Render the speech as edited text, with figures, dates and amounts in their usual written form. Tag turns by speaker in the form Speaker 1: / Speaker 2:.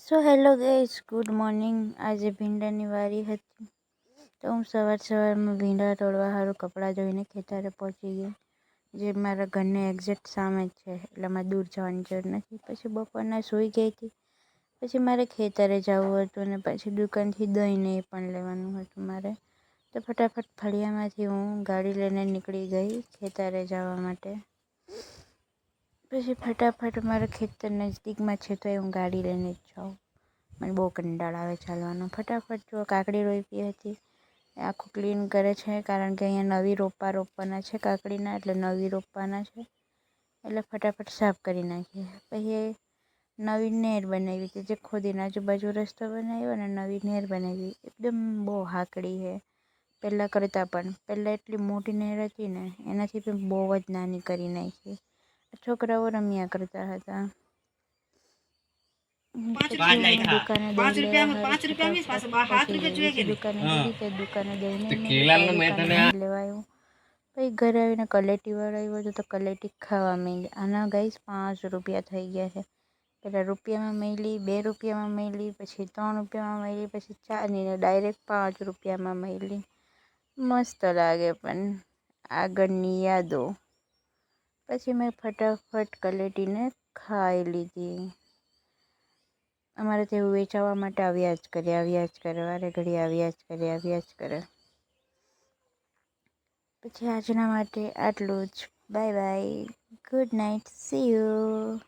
Speaker 1: So hello guys, good morning. આજે ભીંડાની વારી હતી તો હું સવારમાં ભીંડા તોડવા સારું કપડાં ધોઈને ખેતરે પહોંચી ગઈ, જે મારા ઘરની એક્ઝેક્ટ સામે જ છે, એટલે મારે દૂર જવાની જરૂર નથી। પછી બપોરના સૂઈ ગઈ હતી। પછી મારે ખેતરે જવું હતું અને પછી દુકાનથી દહીં ને એ પણ લેવાનું હતું મારે, તો ફટાફટ ફળિયામાંથી હું ગાડી લઈને નીકળી ગઈ ખેતરે જવા માટે। પછી ફટાફટ મારા ખેતર નજદીકમાં છે તો હું ગાડી લઈને જ જાઉં, મને બહુ કંટાળો આવે ચાલવાનો। ફટાફટ જો કાકડી રોપી હતી એ આખું ક્લીન કરે છે, કારણ કે અહીંયા નવી રોપવાના છે કાકડીના, એટલે નવી રોપવાના છે એટલે ફટાફટ સાફ કરી નાખીએ। પછી નવી નહેર બનાવી હતી, જે ખોદીને આજુબાજુ રસ્તો બનાવ્યો અને નવી નહેર બનાવી, એકદમ બહુ હાકડી છે પહેલાં કરતાં પણ। પહેલાં એટલી મોટી નહેર હતી ને, એનાથી પણ બહુ જ નાની કરી નાખી, છોકરાઓ રમ્યા કરતા હતા। દુકાને લેવાયું। પછી ઘરે આવીને કલેટી વાળાવ્યો હતો તો કલેટી ખાવા માંડી। આના ગાઈસ 5 રૂપિયા થઈ ગયા છે। પહેલાં રૂપિયામાં મળી, 2 રૂપિયામાં મળી, પછી 3 રૂપિયામાં મળી, પછી 4 ને ડાયરેક્ટ 5 રૂપિયામાં મળી। મસ્ત લાગે પણ આગળની યાદો। પછી મેં ફટાફટ કલેટીને ખાઈ લીધી। અમારે તેવું વેચાવા માટે આવ્યા જ કરે, વારે ઘડી આવ્યા જ કરે। પછી આજના માટે આટલું જ। Bye bye, good night, C you.